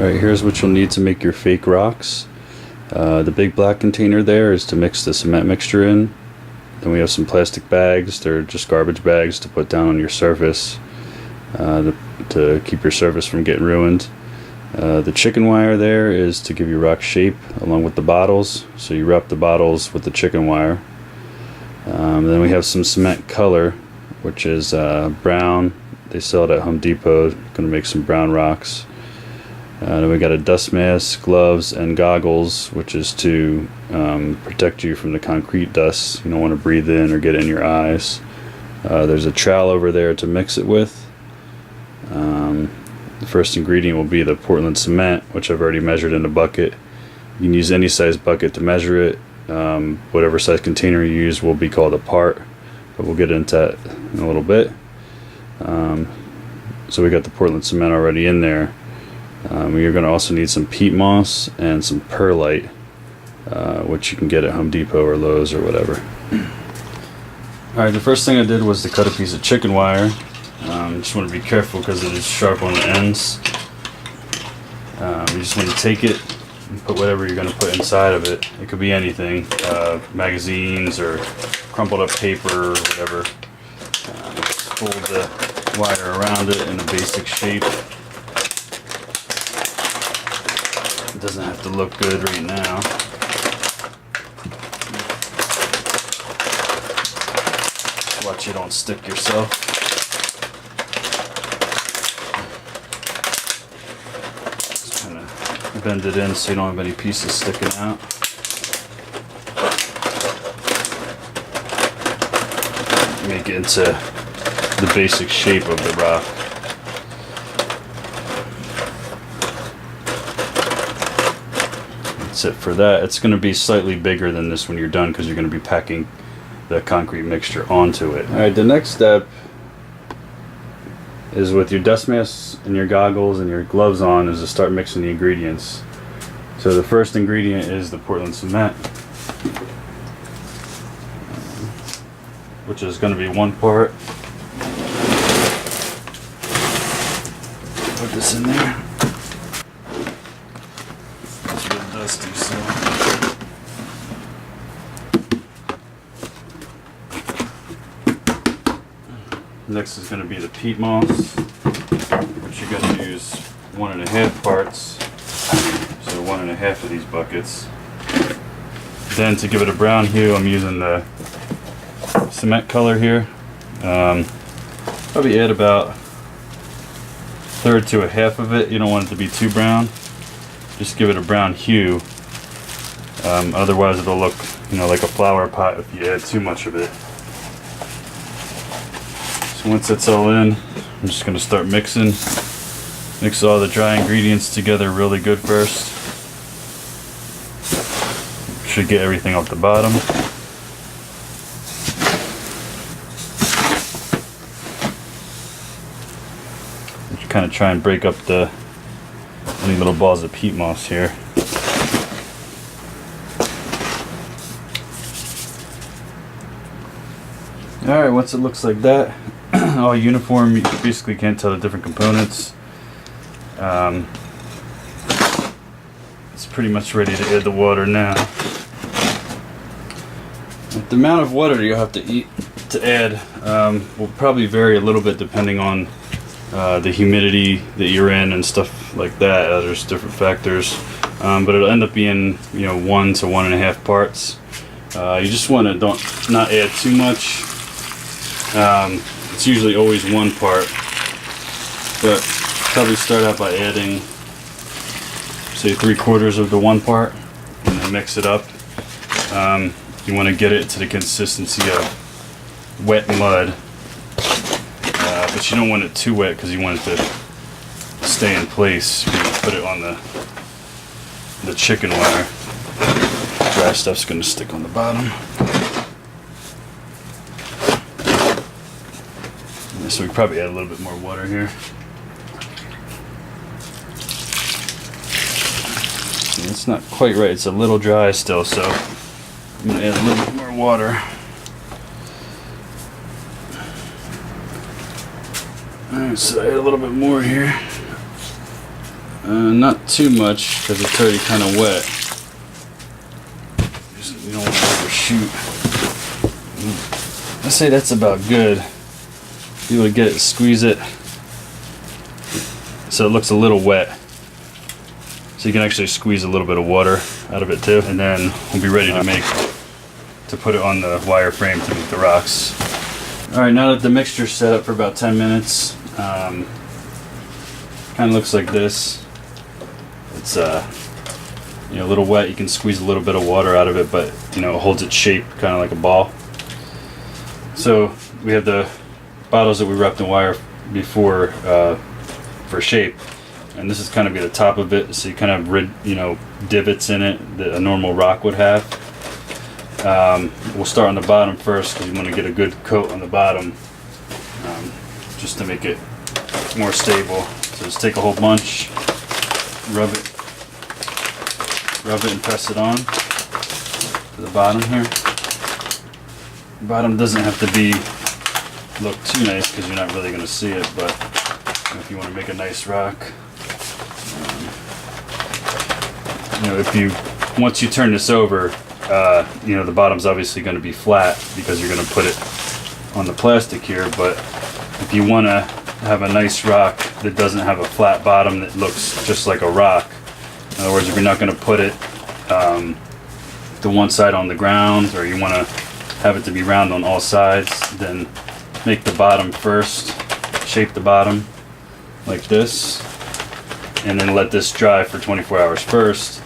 Alright, here's what you'll need to make your fake rocks. The big black container there is to mix the cement mixture in. Then we have some plastic bags. They're just garbage bags to put down on your surface to keep your surface from getting ruined. The chicken wire there is to give your rock shape along with the bottles. So you wrap the bottles with the chicken wire. Then we have some cement color, which is brown. They sell it at Home Depot. Going to make some brown rocks. Then we got a dust mask, gloves, and goggles, which is to protect you from the concrete dust. You don't want to breathe in or get in your eyes. There's a trowel over there to mix it with. The first ingredient will be the Portland cement, which I've already measured in a bucket. You can use any size bucket to measure it. Whatever size container you use will be called a part, but we'll get into that in a little bit. So we got the Portland cement already in there. You're going to also need some peat moss and some perlite, which you can get at Home Depot or Lowe's or whatever. Alright, the first thing I did was to cut a piece of chicken wire. Just want to be careful because it is sharp on the ends. You just want to take it and put whatever you're going to put inside of it. It could be anything, magazines or crumpled up paper or whatever. Just fold the wire around it in a basic shape. It doesn't have to look good right now. Watch you don't stick yourself. Just kind of bend it in so you don't have any pieces sticking out. Make it into the basic shape of the rock. That's it for that. It's going to be slightly bigger than this when you're done because you're going to be packing the concrete mixture onto it. Alright, the next step is with your dust masks and your goggles and your gloves on is to start mixing the ingredients. So the first ingredient is the Portland cement, which is going to be 1 part. Put this in there. It's real dusty, so. Next is going to be the peat moss, which you're going to use 1.5 parts. So 1.5 of these buckets. Then to give it a brown hue, I'm using the cement color here. Probably add about 1/3 to 1/2 of it. You don't want it to be too brown. Just give it a brown hue. Otherwise, it'll look, like a flower pot if you add too much of it. So once that's all in, I'm just going to start mixing. Mix all the dry ingredients together really good first. Should get everything off the bottom. Kind of try and break up any little balls of peat moss here. Alright, once it looks like that, all uniform, you basically can't tell the different components. It's pretty much ready to add the water now. The amount of water you'll have to add will probably vary a little bit depending on the humidity that you're in and stuff like that. There's different factors, but it'll end up being 1 to 1.5 parts. You just want to not add too much. It's usually always 1 part, but probably start out by adding say 3/4 of the 1 part and then mix it up. You want to get it to the consistency of wet mud. But you don't want it too wet because you want it to stay in place when you put it on the chicken wire. Dry stuff's going to stick on the bottom. So we probably add a little bit more water here. It's not quite right. It's a little dry still, so I'm going to add a little bit more water. Alright, so I add a little bit more here. Not too much because it's already kind of wet. You don't want to overshoot. I say that's about good. Be able to get it, squeeze it, so it looks a little wet. So you can actually squeeze a little bit of water out of it too, and then we'll be ready to put it on the wire frame to make the rocks. All right, now that the mixture's set up for about 10 minutes, kind of looks like this. It's a little wet. You can squeeze a little bit of water out of it, but it holds its shape kind of like a ball. So we have the bottles that we wrapped in wire before for shape, and this is kind of the top of it. So you kind of divots in it that a normal rock would have. We'll start on the bottom first because you want to get a good coat on the bottom, just to make it more stable. So just take a whole bunch, rub it and press it on to the bottom here. The bottom doesn't have to look too nice because you're not really going to see it, but if you want to make a nice rock, once you turn this over, the bottom's obviously going to be flat because you're going to put it on the plastic here. But if you want to have a nice rock that doesn't have a flat bottom that looks just like a rock, in other words, if you're not going to put it the one side on the ground, or you want to have it to be round on all sides, then make the bottom first, shape the bottom like this, and then let this dry for 24 hours first,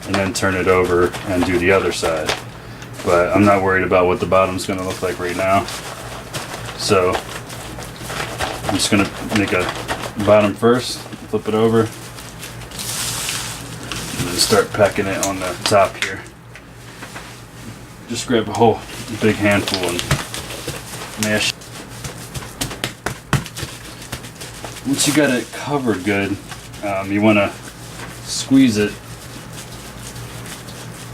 and then turn it over and do the other side. But I'm not worried about what the bottom's going to look like right now, so I'm just going to make a bottom first, flip it over, and then start packing it on the top here. Just grab a whole big handful and mash. Once you got it covered good, you want to squeeze it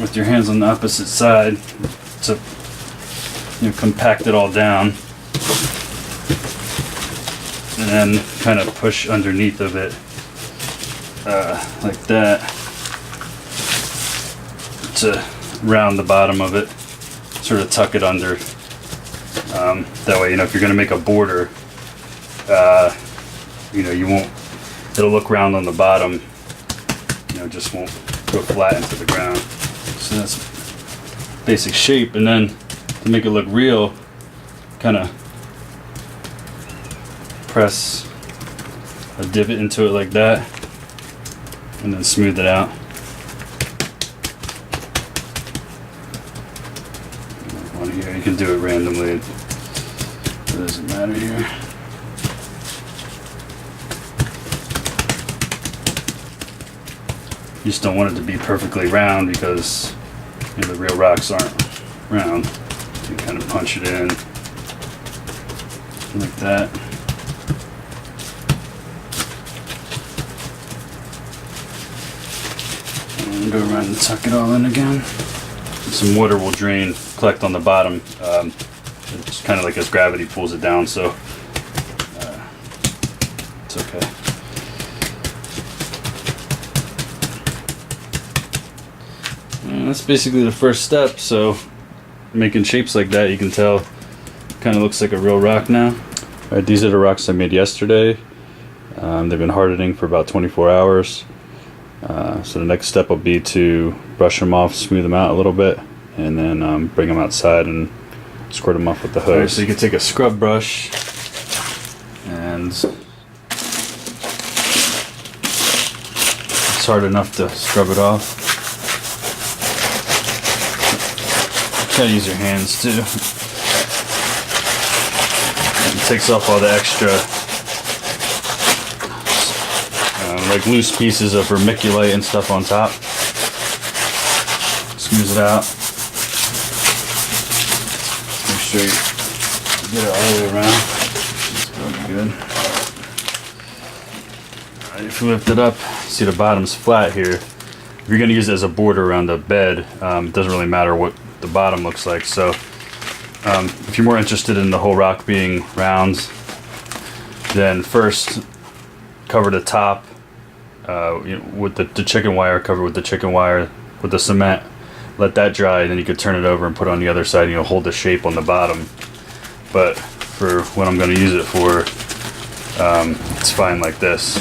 with your hands on the opposite side to compact it all down, and then kind of push underneath of it like that to round the bottom of it, sort of tuck it under. That way, if you're going to make a border, you won't, it'll look round on the bottom, just won't go flat into the ground. So that's basic shape. And then to make it look real, kind of press a divot into it like that, and then smooth it out. One here, you can do it randomly, it doesn't matter here. You just don't want it to be perfectly round because the real rocks aren't round. You kind of punch it in like that. And go around and tuck it all in again. Some water will drain, collect on the bottom. It's kind of like as gravity pulls it down, so it's okay. And that's basically the first step. So making shapes like that, you can tell kind of looks like a real rock now. All right, these are the rocks I made yesterday. They've been hardening for about 24 hours. So the next step will be to brush them off, smooth them out a little bit, and then bring them outside and squirt them off with the hose. Right, so you can take a scrub brush and it's hard enough to scrub it off. Try to use your hands too. It takes off all the extra like loose pieces of vermiculite and stuff on top. Smooth it out. Make sure you get it all the way around. It's probably good. Alright, if you lift it up, see the bottom's flat here. If you're going to use it as a border around the bed, it doesn't really matter what the bottom looks like. So if you're more interested in the whole rock being round, then first cover the top with the chicken wire, cover with the chicken wire with the cement, let that dry, and then you could turn it over and put it on the other side, and you'll hold the shape on the bottom. But for what I'm going to use it for, it's fine like this.